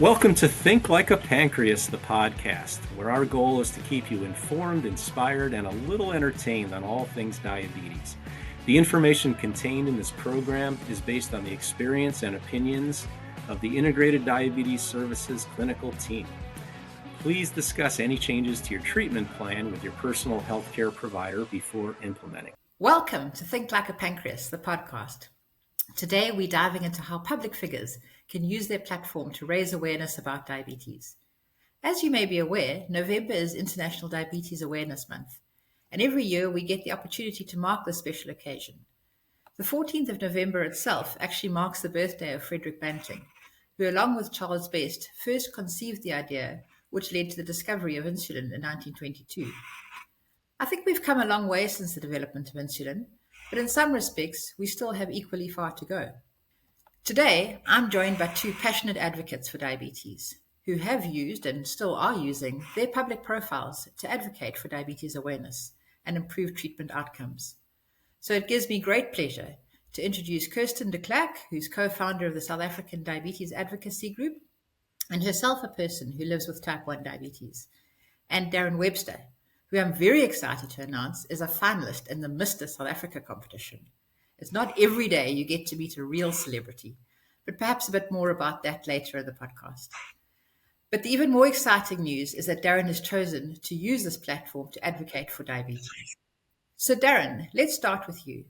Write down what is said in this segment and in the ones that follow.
Welcome to Think Like a Pancreas, the podcast, where our goal is to keep you informed, inspired, and a little entertained on all things diabetes. The information contained in this program is based on the experience and opinions of the Integrated Diabetes Services clinical team. Please discuss any changes to your treatment plan with your personal healthcare provider before implementing. Welcome to Think Like a Pancreas, the podcast. Today, we're diving into how public figures can use their platform to raise awareness about diabetes. As you may be aware, November is International Diabetes Awareness Month, and every year we get the opportunity to mark this special occasion. The 14th of November itself actually marks the birthday of Frederick Banting, who, along with Charles Best, first conceived the idea which led to the discovery of insulin in 1922. I think we've come a long way since the development of insulin, but in some respects, we still have equally far to go. Today, I'm joined by two passionate advocates for diabetes who have used and still are using their public profiles to advocate for diabetes awareness and improve treatment outcomes. So it gives me great pleasure to introduce Kirsten De Klerk, who's co-founder of the South African Diabetes Advocacy Group, and herself a person who lives with type 1 diabetes, and Darryn Webster, who I'm very excited to announce is a finalist in the Mr. South Africa competition. It's not every day you get to meet a real celebrity, but perhaps a bit more about that later in the podcast. But the even more exciting news is that Darryn has chosen to use this platform to advocate for diabetes. So Darryn, let's start with you.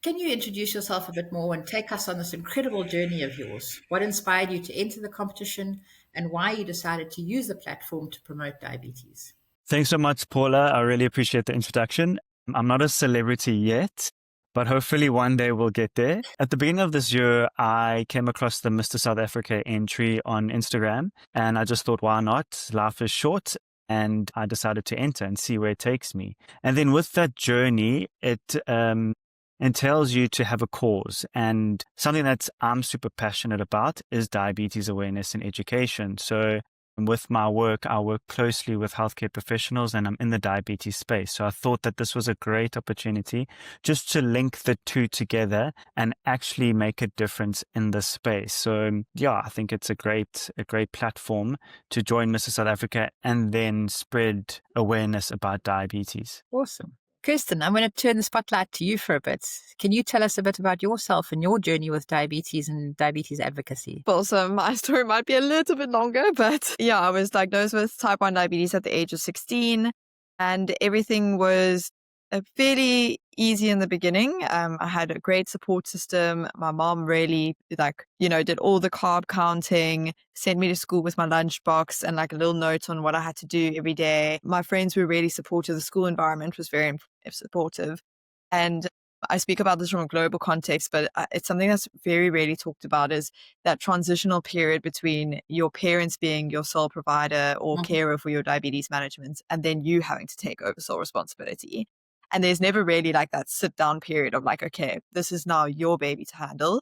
Can you introduce yourself a bit more and take us on this incredible journey of yours? What inspired you to enter the competition and why you decided to use the platform to promote diabetes? Thanks so much, Paula. I really appreciate the introduction. I'm not a celebrity yet, but hopefully one day we'll get there. At the beginning of this year, I came across the Mr. South Africa entry on Instagram, and I just thought, why not? Life is short, and I decided to enter and see where it takes me. And then with that journey, it entails you to have a cause. And something that I'm super passionate about is diabetes awareness and education. So with my work, I work closely with healthcare professionals and I'm in the diabetes space. So I thought that this was a great opportunity just to link the two together and actually make a difference in this space. So yeah, I think it's a great platform to join Mr. South Africa and then spread awareness about diabetes. Awesome. Kristen, I'm going to turn the spotlight to you for a bit. Can you tell us a bit about yourself and your journey with diabetes and diabetes advocacy? Well, so my story might be a little bit longer, but yeah, I was diagnosed with type 1 diabetes at the age of 16, and everything was fairly easy in the beginning. I had a great support system. My mom really did all the carb counting, sent me to school with my lunchbox and like a little note on what I had to do every day. My friends were really supportive. The school environment was very supportive. And I speak about this from a global context, but it's something that's very rarely talked about is that transitional period between your parents being your sole provider or carer for your diabetes management and then you having to take over sole responsibility. And there's never really like that sit down period of like, okay, this is now your baby to handle.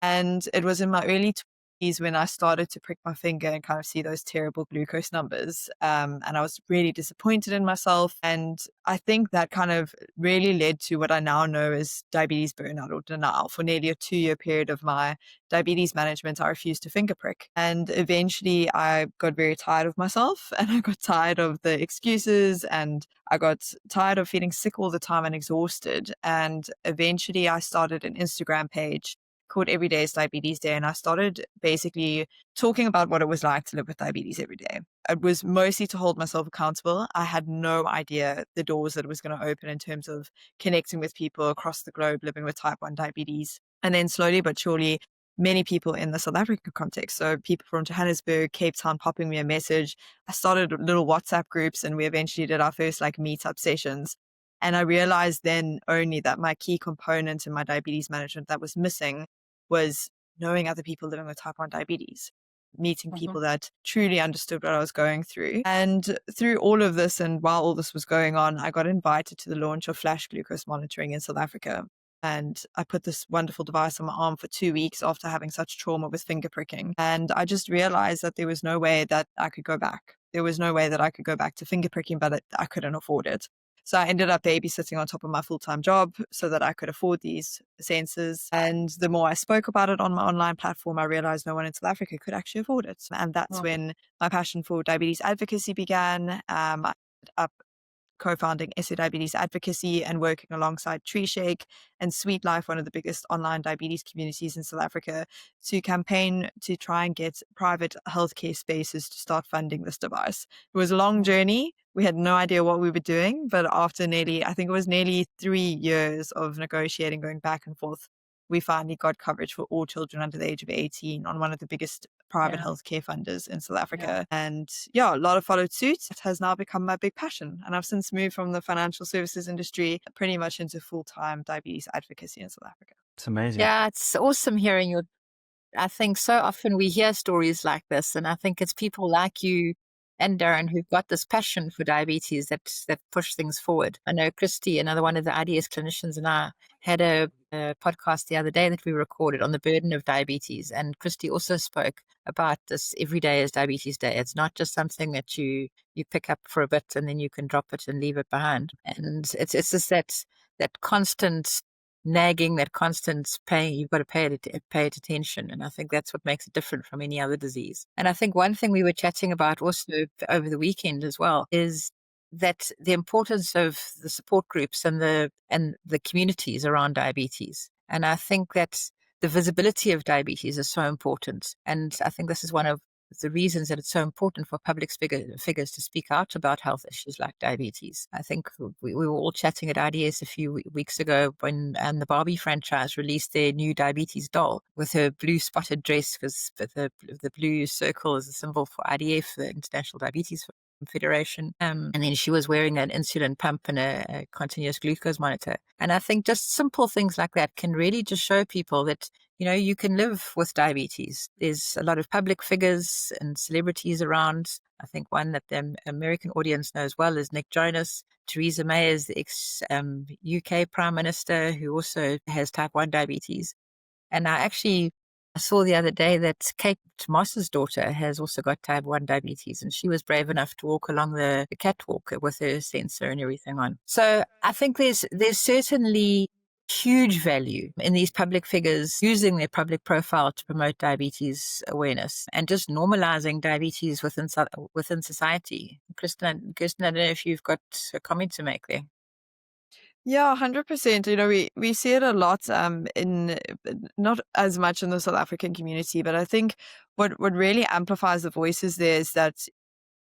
And it was in my early 20s when I started to prick my finger and kind of see those terrible glucose numbers. And I was really disappointed in myself. And I think that kind of really led to what I now know as diabetes burnout or denial. For nearly a 2-year period of my diabetes management, I refused to finger prick. And eventually I got very tired of myself and I got tired of the excuses and I got tired of feeling sick all the time and exhausted. And eventually I started an Instagram page called Every Day is Diabetes Day. And I started basically talking about what it was like to live with diabetes every day. It was mostly to hold myself accountable. I had no idea the doors that it was going to open in terms of connecting with people across the globe living with type 1 diabetes. And then slowly but surely, many people in the South African context, so people from Johannesburg, Cape Town, popping me a message. I started little WhatsApp groups and we eventually did our first meetup sessions. And I realized then only that my key component in my diabetes management that was missing was knowing other people living with type 1 diabetes, meeting people that truly understood what I was going through. And through all of this, and while all this was going on, I got invited to the launch of flash glucose monitoring in South Africa. And I put this wonderful device on my arm for 2 weeks after having such trauma with finger pricking. And I just realized that there was no way that I could go back. There was no way that I could go back to finger pricking, but I couldn't afford it. So I ended up babysitting on top of my full-time job so that I could afford these sensors. And the more I spoke about it on my online platform, I realized no one in South Africa could actually afford it. And that's when my passion for diabetes advocacy began. I ended up co-founding SA Diabetes Advocacy and working alongside Tree Shake and Sweet Life, one of the biggest online diabetes communities in South Africa, to campaign to try and get private healthcare spaces to start funding this device. It was a long journey. We had no idea what we were doing, but after nearly 3 years of negotiating, going back and forth, we finally got coverage for all children under the age of 18 on one of the biggest private healthcare funders in South Africa. And a lot of followed suit. It has now become my big passion. And I've since moved from the financial services industry pretty much into full-time diabetes advocacy in South Africa. It's amazing. Yeah, it's awesome hearing I think so often we hear stories like this, and I think it's people like you and Darryn who've got this passion for diabetes that push things forward. I know Christy, another one of the IDS clinicians, and I had a podcast the other day that we recorded on the burden of diabetes, and Christy also spoke about this every day is Diabetes Day. It's not just something that you pick up for a bit and then you can drop it and leave it behind. And it's just that constant nagging, that constant pain, you've got to pay it attention. And I think that's what makes it different from any other disease. And I think one thing we were chatting about also over the weekend as well is that the importance of the support groups and the communities around diabetes. And I think that the visibility of diabetes is so important. And I think this is one of the reasons that it's so important for public figures to speak out about health issues like diabetes. I think we were all chatting at IDS a few weeks ago when the Barbie franchise released their new diabetes doll with her blue spotted dress, because the blue circle is a symbol for IDF, the International Diabetes Federation. And then she was wearing an insulin pump and a continuous glucose monitor. And I think just simple things like that can really just show people that, you can live with diabetes. There's a lot of public figures and celebrities around. I think one that the American audience knows well is Nick Jonas. Theresa May is the ex-UK Prime Minister who also has type 1 diabetes. And I saw the other day that Kate Moss's daughter has also got type 1 diabetes, and she was brave enough to walk along the catwalk with her sensor and everything on. So I think there's certainly huge value in these public figures using their public profile to promote diabetes awareness and just normalizing diabetes within society. Kristen, I don't know if you've got a comment to make there. Yeah, 100%. We see it a lot in not as much in the South African community, but I think what really amplifies the voices there is that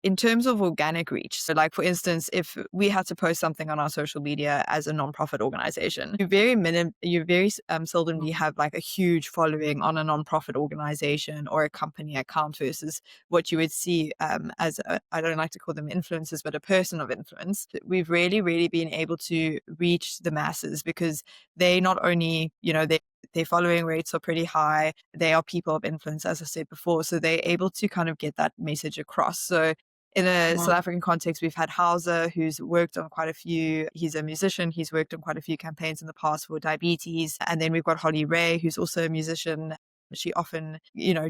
in terms of organic reach, so like for instance, if we had to post something on our social media as a nonprofit organization, you very seldomly have like a huge following on a nonprofit organization or a company account versus what you would see as I don't like to call them influencers, but a person of influence. We've really, really been able to reach the masses because they not only, their following rates are pretty high. They are people of influence, as I said before. So they're able to kind of get that message across. So in a South African context, we've had Hauser, who's worked on he's a musician. He's worked on quite a few campaigns in the past for diabetes. And then we've got Holly Ray, who's also a musician. She often,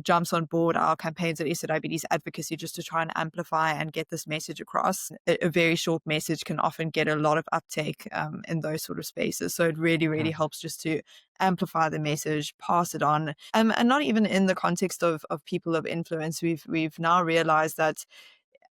jumps on board our campaigns at SA Diabetes Advocacy just to try and amplify and get this message across. A very short message can often get a lot of uptake in those sort of spaces. So it really, really helps just to amplify the message, pass it on. And not even in the context of people of influence, we've now realized that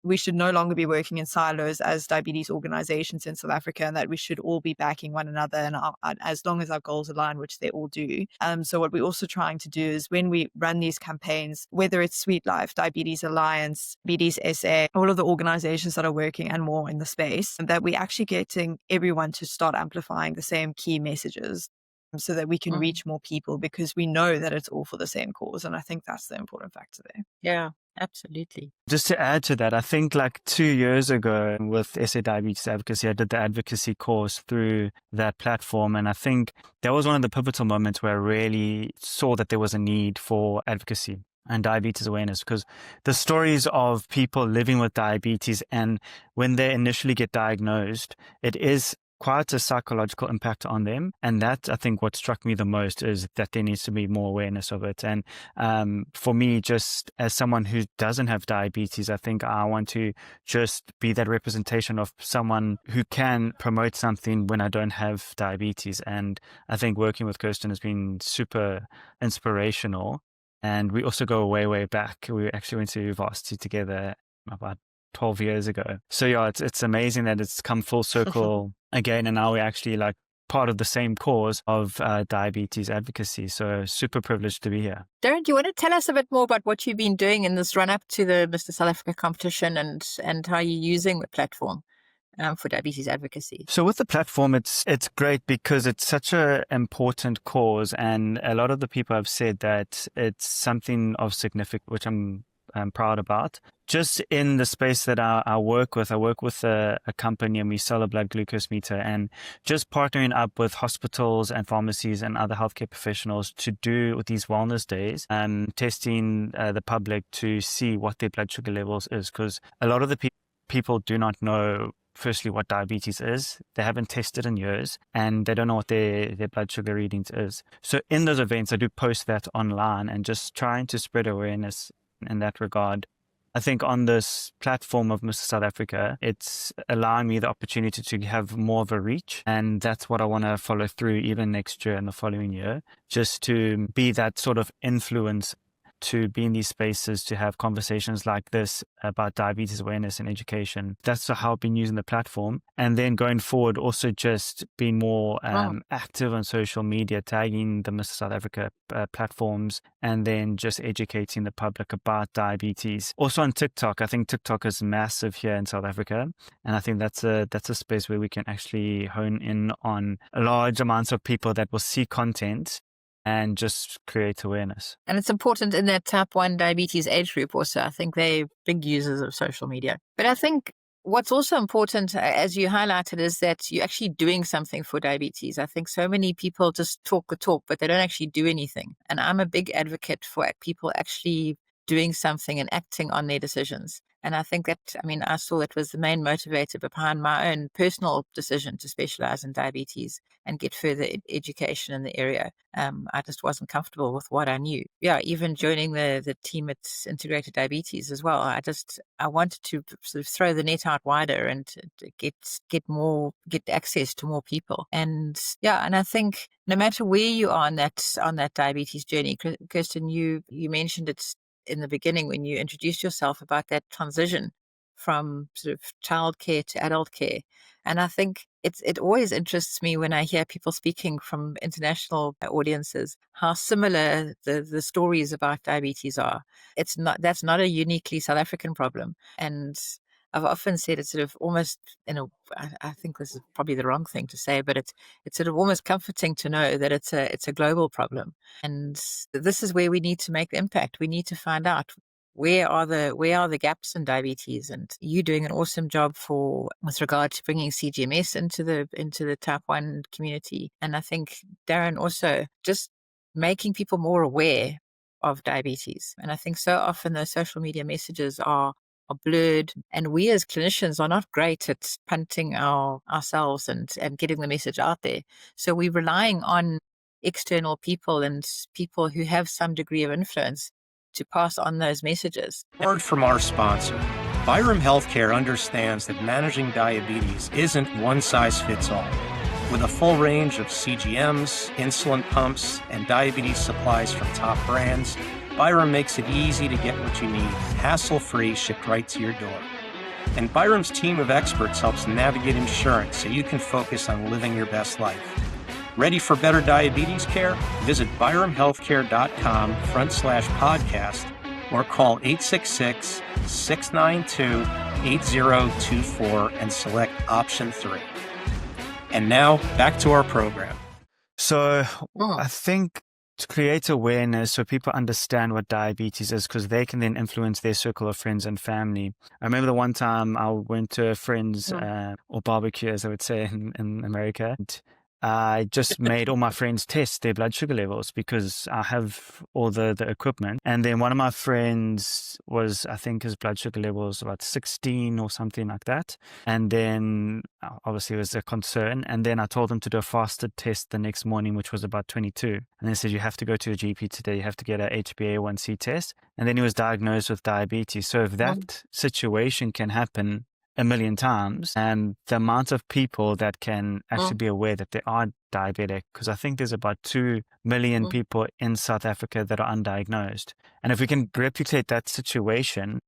we should no longer be working in silos as diabetes organizations in South Africa, and that we should all be backing one another, and as long as our goals align, which they all do. So what we're also trying to do is when we run these campaigns, whether it's Sweet Life, Diabetes Alliance, Diabetes SA, all of the organizations that are working and more in the space, that we're actually getting everyone to start amplifying the same key messages so that we can reach more people, because we know that it's all for the same cause. And I think that's the important factor there. Yeah. Absolutely. Just to add to that, I think like 2 years ago with SA Diabetes Advocacy, I did the advocacy course through that platform. And I think that was one of the pivotal moments where I really saw that there was a need for advocacy and diabetes awareness, because the stories of people living with diabetes and when they initially get diagnosed, it is quite a psychological impact on them. And that, I think, what struck me the most is that there needs to be more awareness of it. And for me, just as someone who doesn't have diabetes, I think I want to just be that representation of someone who can promote something when I don't have diabetes. And I think working with Kirsten has been super inspirational. And we also go way back. We actually went to varsity together about 12 years ago. So yeah, it's amazing that it's come full circle again. And now we're actually like part of the same cause of diabetes advocacy. So super privileged to be here. Darryn, do you want to tell us a bit more about what you've been doing in this run up to the Mr. South Africa competition and how you're using the platform for diabetes advocacy? So with the platform, it's great because it's such an important cause. And a lot of the people have said that it's something of significance, which I'm proud about. Just in the space that I work with a company and we sell a blood glucose meter, and just partnering up with hospitals and pharmacies and other healthcare professionals to do with these wellness days and testing the public to see what their blood sugar levels is, because a lot of the people do not know firstly what diabetes is. They haven't tested in years and they don't know what their blood sugar readings is. So in those events, I do post that online and just trying to spread awareness in that regard. I think on this platform of Mr. South Africa, it's allowing me the opportunity to have more of a reach. And that's what I want to follow through even next year and the following year, just to be that sort of influence, to be in these spaces, to have conversations like this about diabetes awareness and education. That's how I've been using the platform. And then going forward, also just being more active on social media, tagging the Mr. South Africa platforms, and then just educating the public about diabetes. Also on TikTok, I think TikTok is massive here in South Africa. And I think that's a space where we can actually hone in on large amounts of people that will see content and just create awareness. And it's important in that type 1 diabetes age group also. I think they're big users of social media. But I think what's also important, as you highlighted, is that you're actually doing something for diabetes. I think so many people just talk the talk, but they don't actually do anything. And I'm a big advocate for people actually doing something and acting on their decisions. And I think that, I saw it was the main motivator behind my own personal decision to specialize in diabetes and get further education in the area. I just wasn't comfortable with what I knew. Yeah, even joining the team at Integrated Diabetes as well. I wanted to sort of throw the net out wider and to get access to more people. And yeah, and I think no matter where you are on that diabetes journey, Kirsten, you mentioned it's in the beginning when you introduced yourself about that transition from sort of childcare to adult care. And I think it always interests me when I hear people speaking from international audiences, how similar the stories about diabetes are. That's not a uniquely South African problem. And I've often said it's sort of almost, I think this is probably the wrong thing to say, but it's sort of almost comforting to know that it's a global problem. And this is where we need to make the impact. We need to find out where are the gaps in diabetes, and you doing an awesome job with regard to bringing CGMS into the type 1 community. And I think Darryn also just making people more aware of diabetes. And I think so often those social media messages are blurred, and we as clinicians are not great at punting ourselves and getting the message out there. So we're relying on external people and people who have some degree of influence to pass on those messages. Word from our sponsor. Byram Healthcare understands that managing diabetes isn't one size fits all. With a full range of CGMs, insulin pumps, and diabetes supplies from top brands, Byram makes it easy to get what you need, hassle-free, shipped right to your door. And Byram's team of experts helps navigate insurance so you can focus on living your best life. Ready for better diabetes care? Visit byramhealthcare.com/podcast or call 866-692-8024 and select option 3. And now, back to our program. So I think to create awareness so people understand what diabetes is, because they can then influence their circle of friends and family. I remember the one time I went to a friend's or barbecue, as I would say in America. And I just made all my friends test their blood sugar levels because I have all the equipment. And then one of my friends was, I think his blood sugar level was about 16 or something like that. And then obviously it was a concern. And then I told him to do a fasted test the next morning, which was about 22. And they said, you have to go to a GP today. You have to get a HbA1c test. And then he was diagnosed with diabetes. So if that situation can happen a million times, and the amount of people that can actually be aware that they are diabetic, because I think there's about 2 million people in South Africa that are undiagnosed. And if we can replicate that situation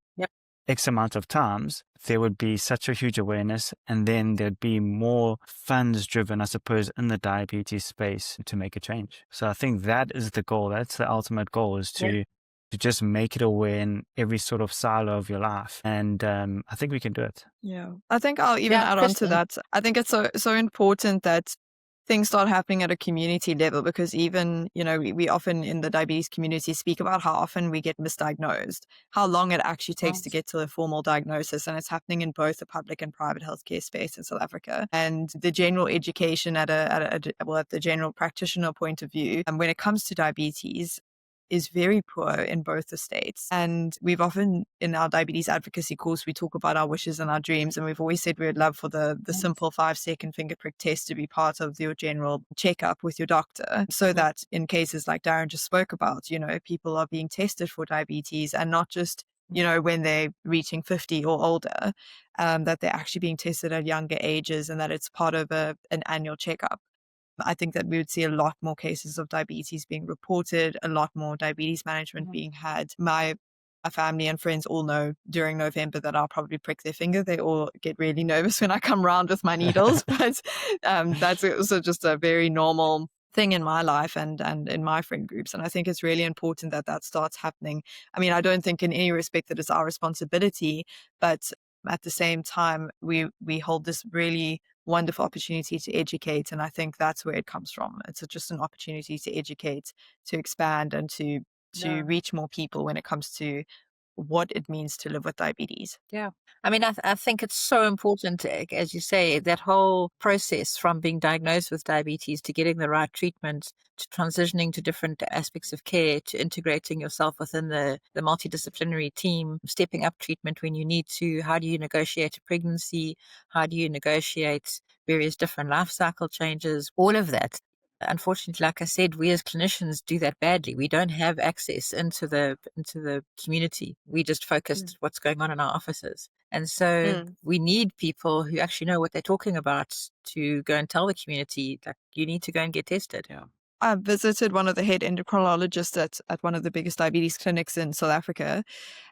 X amount of times, there would be such a huge awareness, and then there'd be more funds driven, I suppose, in the diabetes space to make a change. So I think that is the goal. That's the ultimate goal, is to just make it aware in every sort of silo of your life. And I think we can do it. Yeah. I think I'll even add on to that. I think it's so important that things start happening at a community level, because even, we often in the diabetes community speak about how often we get misdiagnosed, how long it actually takes to get to a formal diagnosis. And it's happening in both the public and private healthcare space in South Africa. And the general education at the general practitioner point of view, and when it comes to diabetes, is very poor in both the states. And we've often, in our diabetes advocacy course, we talk about our wishes and our dreams. And we've always said we would love for the simple 5-second finger prick test to be part of your general checkup with your doctor, so that in cases like Darryn just spoke about, people are being tested for diabetes, and not just, when they're reaching 50 or older, that they're actually being tested at younger ages, and that it's part of an annual checkup. I think that we would see a lot more cases of diabetes being reported, a lot more diabetes management being had. My family and friends all know during November that I'll probably prick their finger. They all get really nervous when I come around with my needles, but that's also just a very normal thing in my life and in my friend groups. And I think it's really important that starts happening. I mean, I don't think in any respect that it's our responsibility, but at the same time, we hold this really wonderful opportunity to educate. And I think that's where it comes from. It's just an opportunity to educate, to expand, and to reach more people when it comes to what it means to live with diabetes. Yeah. I mean, I think it's so important, as you say, that whole process from being diagnosed with diabetes to getting the right treatment, to transitioning to different aspects of care, to integrating yourself within the multidisciplinary team, stepping up treatment when you need to. How do you negotiate a pregnancy? How do you negotiate various different life cycle changes? All of that. Unfortunately, like I said, we as clinicians do that badly. We don't have access into the community. We just focused what's going on in our offices. And so we need people who actually know what they're talking about to go and tell the community that you need to go and get tested. Yeah. I visited one of the head endocrinologists at one of the biggest diabetes clinics in South Africa.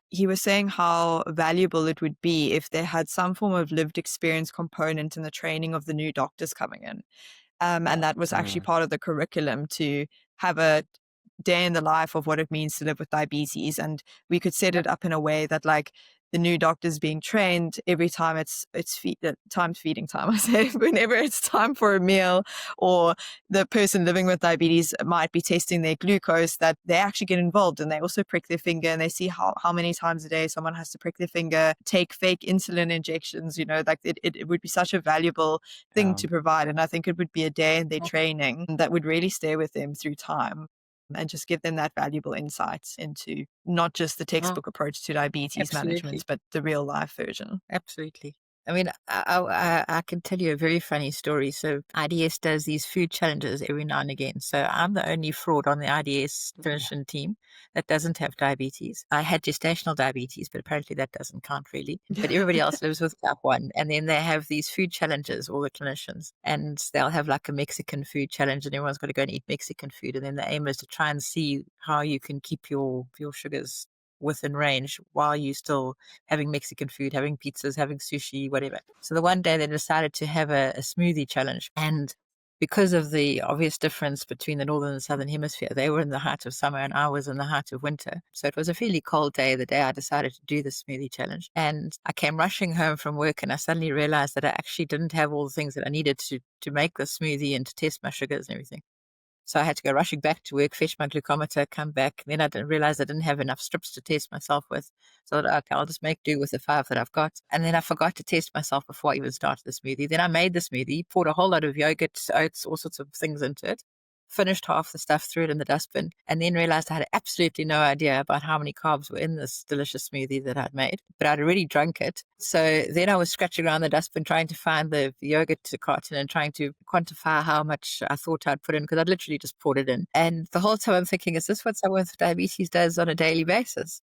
He was saying how valuable it would be if they had some form of lived experience component in the training of the new doctors coming in. And that was actually part of the curriculum, to have a day in the life of what it means to live with diabetes. And we could set it up in a way that, like, the new doctors being trained every time it's feeding time. I say, whenever it's time for a meal, or the person living with diabetes might be testing their glucose, that they actually get involved, and they also prick their finger, and they see how many times a day someone has to prick their finger, take fake insulin injections. Like it would be such a valuable thing to provide. And I think it would be a day in their training that would really stay with them through time, and just give them that valuable insights into not just the textbook approach to diabetes management, but the real life version. Absolutely. I mean, I can tell you a very funny story. So IDS does these food challenges every now and again. So I'm the only fraud on the IDS clinician team that doesn't have diabetes. I had gestational diabetes, but apparently that doesn't count really. But everybody else lives with type 1. And then they have these food challenges, all the clinicians. And they'll have like a Mexican food challenge, and everyone's got to go and eat Mexican food. And then the aim is to try and see how you can keep your sugars within range while you're still having Mexican food, having pizzas, having sushi, whatever. So the one day they decided to have a smoothie challenge. And because of the obvious difference between the northern and southern hemisphere, they were in the height of summer and I was in the height of winter. So it was a fairly cold day, the day I decided to do the smoothie challenge. And I came rushing home from work, and I suddenly realized that I actually didn't have all the things that I needed to make the smoothie and to test my sugars and everything. So I had to go rushing back to work, fetch my glucometer, come back. Then I didn't realize I didn't have enough strips to test myself with. So I thought, okay, I'll just make do with the 5 that I've got. And then I forgot to test myself before I even started the smoothie. Then I made the smoothie, poured a whole lot of yogurt, oats, all sorts of things into it, finished half the stuff, threw it in the dustbin, and then realized I had absolutely no idea about how many carbs were in this delicious smoothie that I'd made, but I'd already drunk it. So then I was scratching around the dustbin trying to find the yogurt carton and trying to quantify how much I thought I'd put in, because I'd literally just poured it in. And the whole time I'm thinking, is this what someone with diabetes does on a daily basis?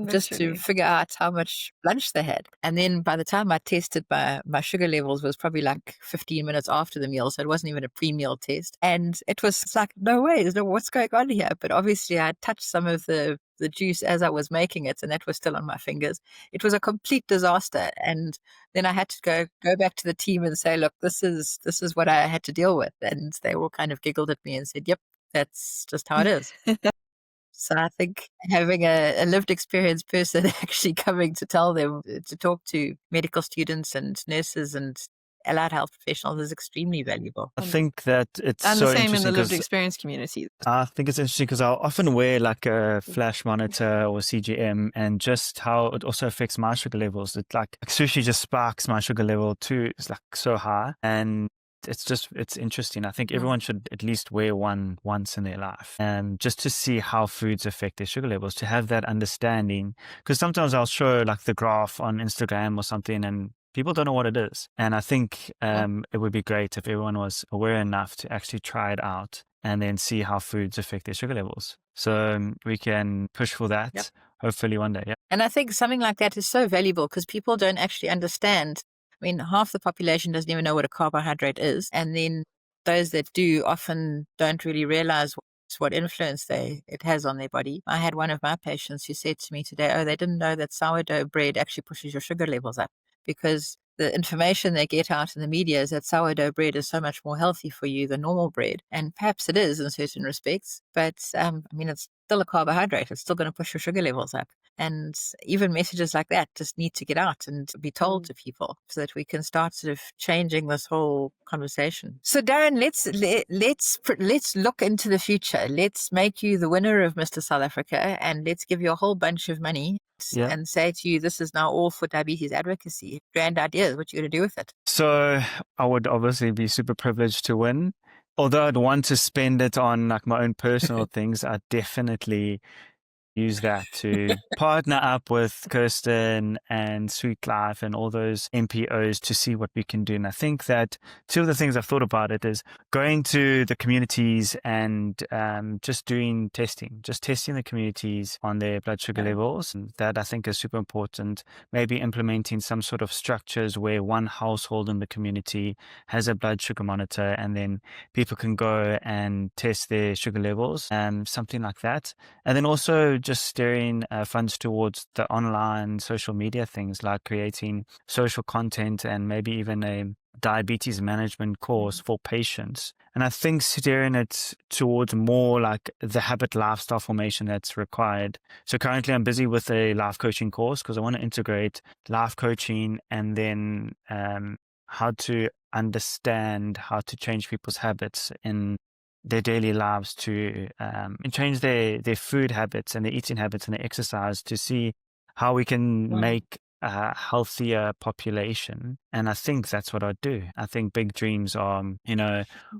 Just to figure out how much lunch they had. And then by the time I tested my sugar levels was probably like 15 minutes after the meal. So it wasn't even a pre-meal test. And it was like, no way, what's going on here? But obviously I touched some of the juice as I was making it, and that was still on my fingers. It was a complete disaster. And then I had to go back to the team and say, look, this is what I had to deal with. And they all kind of giggled at me and said, yep, that's just how it is. So I think having a lived experience person actually coming to tell them, to talk to medical students and nurses and allied health professionals is extremely valuable. I think that it's And so the same in interesting the lived 'cause experience community. I think it's interesting because I'll often wear like a flash monitor or CGM, and just how it also affects my sugar levels. It like sushi just sparks my sugar level too. It's like so high, and it's interesting. I think everyone should at least wear one once in their life, and just to see how foods affect their sugar levels, to have that understanding. Because sometimes I'll show like the graph on Instagram or something, and people don't know what it is. And I think it would be great if everyone was aware enough to actually try it out and then see how foods affect their sugar levels. So we can push for that, hopefully one day. Yeah. And I think something like that is so valuable because people don't actually understand. I mean, half the population doesn't even know what a carbohydrate is. And then those that do often don't really realize what influence it has on their body. I had one of my patients who said to me today, oh, they didn't know that sourdough bread actually pushes your sugar levels up, because the information they get out in the media is that sourdough bread is so much more healthy for you than normal bread. And perhaps it is in certain respects, but I mean, it's still a carbohydrate. It's still going to push your sugar levels up. And even messages like that just need to get out and be told to people so that we can start sort of changing this whole conversation. So Darryn, let's look into the future. Let's make you the winner of Mr. South Africa, and let's give you a whole bunch of money and say to you, this is now all for diabetes advocacy. Grand ideas. What you're going to do with it? So I would obviously be super privileged to win. Although I'd want to spend it on like my own personal things, I'd definitely use that to partner up with Kirsten and Sweet Life and all those MPOs to see what we can do. And I think that two of the things I've thought about it is going to the communities and just doing testing, just testing the communities on their blood sugar levels. And that I think is super important. Maybe implementing some sort of structures where one household in the community has a blood sugar monitor, and then people can go and test their sugar levels, something like that. And then also just steering funds towards the online social media things, like creating social content and maybe even a diabetes management course for patients. And I think steering it towards more like the habit lifestyle formation that's required. So currently I'm busy with a life coaching course because I want to integrate life coaching and then how to understand how to change people's habits in their daily lives, to change their food habits and their eating habits and their exercise, to see how we can make a healthier population. And I think that's what I'd do. I think big dreams are,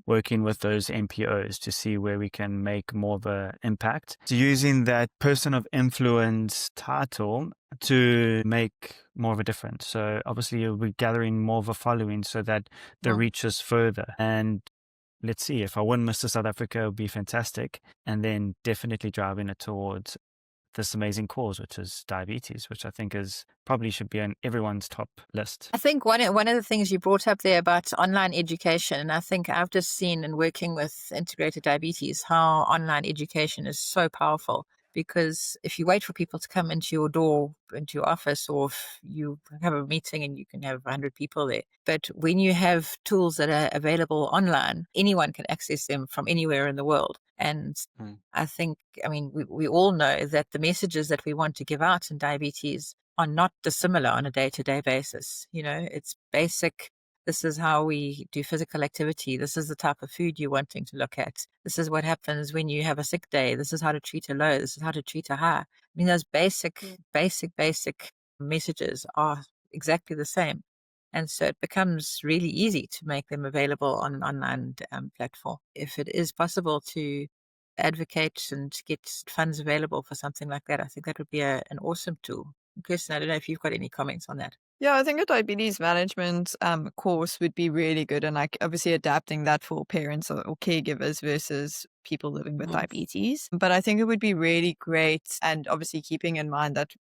working with those MPOs to see where we can make more of an impact. So using that person of influence title to make more of a difference. So obviously we're gathering more of a following so that the reach is further. And let's see, if I win Mr. South Africa, it would be fantastic. And then definitely driving it towards this amazing cause, which is diabetes, which I think probably should be on everyone's top list. I think one of the things you brought up there about online education, and I think I've just seen in working with integrated diabetes how online education is so powerful. Because if you wait for people to come into your door, into your office, or if you have a meeting and you can have 100 people there, but when you have tools that are available online, anyone can access them from anywhere in the world. And I think, we all know that the messages that we want to give out in diabetes are not dissimilar on a day-to-day basis. It's basic This is how we do physical activity. This is the type of food you're wanting to look at. This is what happens when you have a sick day. This is how to treat a low. This is how to treat a high. I mean, those basic messages are exactly the same. And so it becomes really easy to make them available on an online platform. If it is possible to advocate and get funds available for something like that, I think that would be an awesome tool. Kirsten, I don't know if you've got any comments on that. Yeah, I think a diabetes management course would be really good, and like obviously adapting that for parents or caregivers versus people living with diabetes. But I think it would be really great, and obviously keeping in mind that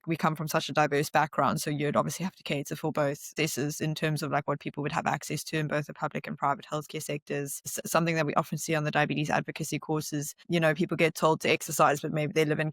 we come from such a diverse background, so you'd obviously have to cater for both this in terms of like what people would have access to in both the public and private healthcare sectors. Something that we often see on the diabetes advocacy courses, people get told to exercise, but maybe they live in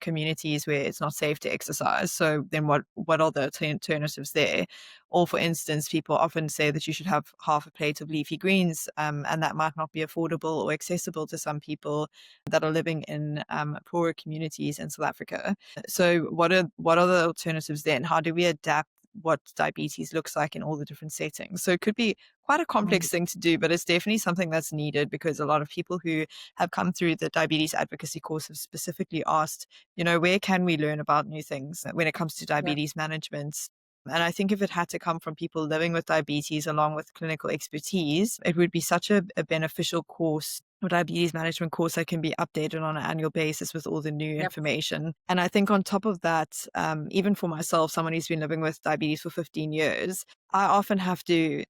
communities where it's not safe to exercise. So then what are the alternatives there? Or for instance, people often say that you should have half a plate of leafy greens, and that might not be affordable or accessible to some people that are living in poorer communities in South Africa. So what are the alternatives then? How do we adapt what diabetes looks like in all the different settings? So it could be quite a complex thing to do, but it's definitely something that's needed, because a lot of people who have come through the diabetes advocacy course have specifically asked, where can we learn about new things when it comes to diabetes management? And I think if it had to come from people living with diabetes along with clinical expertise, it would be such a beneficial course, or diabetes management course, that can be updated on an annual basis with all the new information. And I think on top of that, even for myself, someone who's been living with diabetes for 15 years, I often have to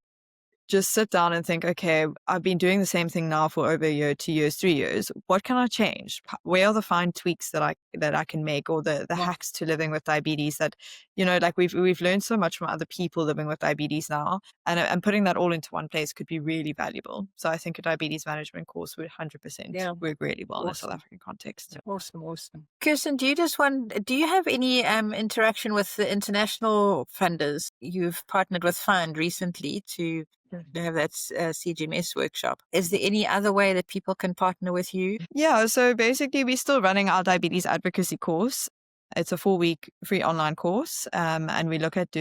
just sit down and think, okay, I've been doing the same thing now for over a year, 2 years, 3 years. What can I change? Where are the fine tweaks that I can make, or the hacks to living with diabetes that, like we've learned so much from other people living with diabetes now, and putting that all into one place could be really valuable. So I think a diabetes management course would 100% work really well in a South African context. Awesome. Kirsten, do you have any interaction with the international funders? You've partnered with Fund recently to have that CGMS workshop. Is there any other way that people can partner with you? Yeah, so basically we're still running our diabetes advocacy course. It's a 4-week free online course, and we look at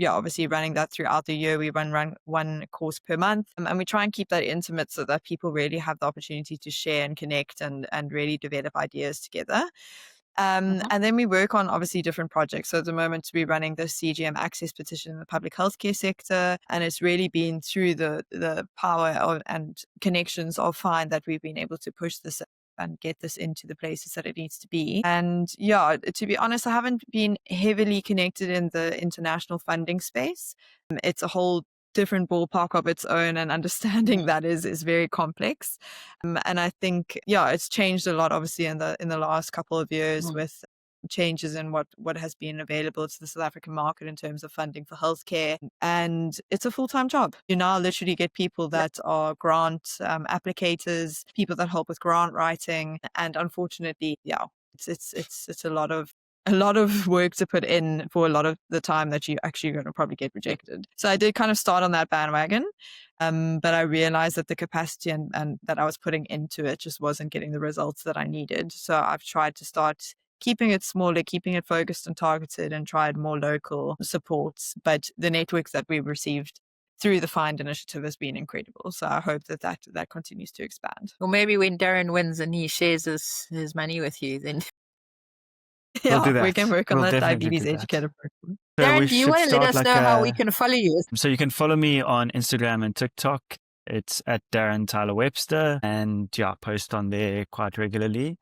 obviously running that throughout the year. We run one course per month, and we try and keep that intimate so that people really have the opportunity to share and connect and really develop ideas together. And then we work on obviously different projects. So at the moment we're running the CGM access petition in the public healthcare sector, and it's really been through the power and connections of Find that we've been able to push this and get this into the places that it needs to be. And yeah, to be honest, I haven't been heavily connected in the international funding space. It's a whole different ballpark of its own, and understanding that is very complex. And I think, it's changed a lot, obviously, in the last couple of years with changes in what has been available to the South African market in terms of funding for healthcare. And it's a full-time job. You now literally get people that are grant applicators, people that help with grant writing. And unfortunately, it's a lot of work to put in for a lot of the time that you actually going to probably get rejected. So I did kind of start on that bandwagon, but I realized that the capacity and that I was putting into it just wasn't getting the results that I needed. So I've tried to start keeping it smaller, keeping it focused and targeted, and tried more local supports. But the networks that we've received through the Find initiative has been incredible. So I hope that continues to expand. Or maybe when Darryn wins and he shares his money with you, then We'll do that. We can work on We'll that definitely diabetes do that. educator program. So Darryn, we do you should want to let start us know how we can follow you? So you can follow me on Instagram and TikTok. It's at Darryn Tyler Webster, and I post on there quite regularly.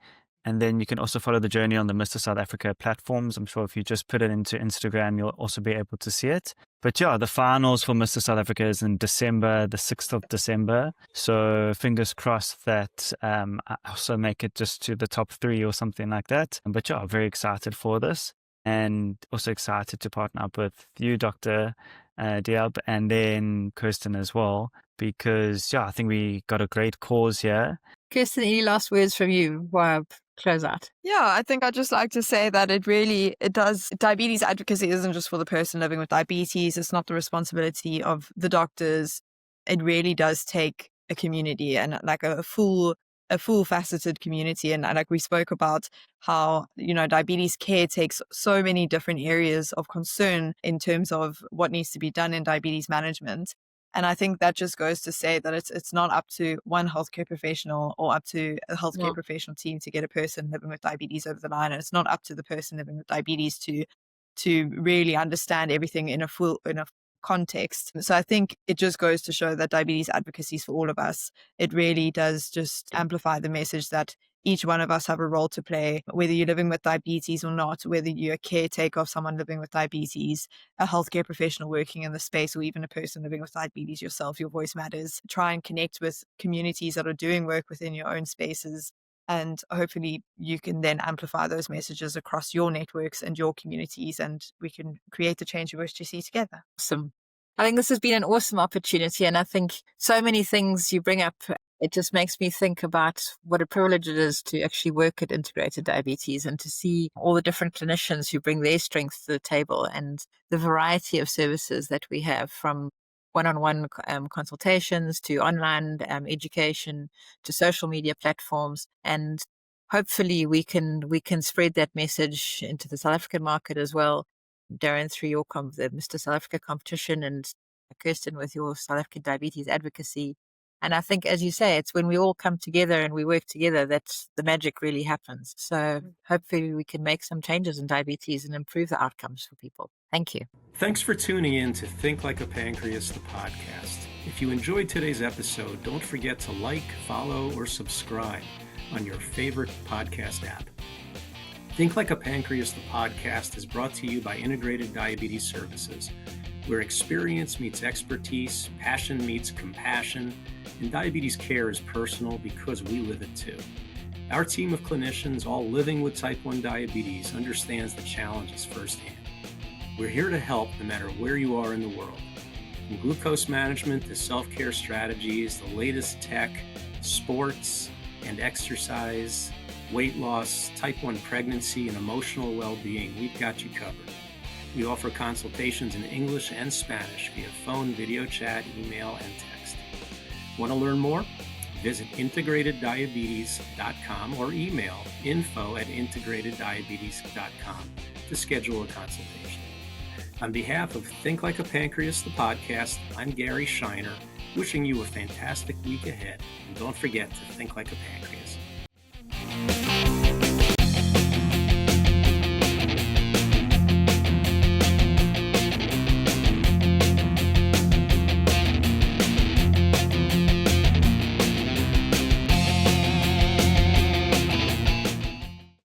And then you can also follow the journey on the Mr. South Africa platforms. I'm sure if you just put it into Instagram, you'll also be able to see it. But the finals for Mr. South Africa is in December, the 6th of December. So fingers crossed that I also make it just to the top 3 or something like that. But very excited for this, and also excited to partner up with you, Dr. Diab, and then Kristen as well, because I think we got a great cause here. Kirsten, any last words from you while I close out? Yeah, I think I'd just like to say that it does. Diabetes advocacy isn't just for the person living with diabetes. It's not the responsibility of the doctors. It really does take a community and like a full a full faceted community. And like we spoke about how, diabetes care takes so many different areas of concern in terms of what needs to be done in diabetes management. And I think that just goes to say that it's not up to one healthcare professional or up to a healthcare professional team to get a person living with diabetes over the line. And it's not up to the person living with diabetes to really understand everything in a context. So I think it just goes to show that diabetes advocacy is for all of us. It really does just amplify the message that each one of us have a role to play, whether you're living with diabetes or not, whether you're a caretaker of someone living with diabetes, a healthcare professional working in the space, or even a person living with diabetes yourself. Your voice matters. Try and connect with communities that are doing work within your own spaces. And hopefully you can then amplify those messages across your networks and your communities, and we can create the change we wish to see together. Awesome. I think this has been an awesome opportunity. And I think so many things you bring up, it just makes me think about what a privilege it is to actually work at Integrated Diabetes and to see all the different clinicians who bring their strengths to the table and the variety of services that we have, from one-on-one consultations to online education to social media platforms. And hopefully we can spread that message into the South African market as well. Darryn, through your the Mr. South Africa competition, and Kirsten with your South African diabetes advocacy. And I think, as you say, it's when we all come together and we work together that the magic really happens. So hopefully we can make some changes in diabetes and improve the outcomes for people. Thank you. Thanks for tuning in to Think Like a Pancreas, the podcast. If you enjoyed today's episode, don't forget to like, follow, or subscribe on your favorite podcast app. Think Like a Pancreas, the podcast is brought to you by Integrated Diabetes Services, where experience meets expertise, passion meets compassion, and diabetes care is personal because we live it too. Our team of clinicians, all living with type 1 diabetes, understands the challenges firsthand. We're here to help no matter where you are in the world. From glucose management to self-care strategies, the latest tech, sports and exercise, weight loss, type 1 pregnancy, and emotional well-being, we've got you covered. We offer consultations in English and Spanish via phone, video chat, email, and text. Want to learn more? Visit integrateddiabetes.com or email info@integrateddiabetes.com to schedule a consultation. On behalf of Think Like a Pancreas, the podcast, I'm Gary Shiner, wishing you a fantastic week ahead. And don't forget to think like a pancreas.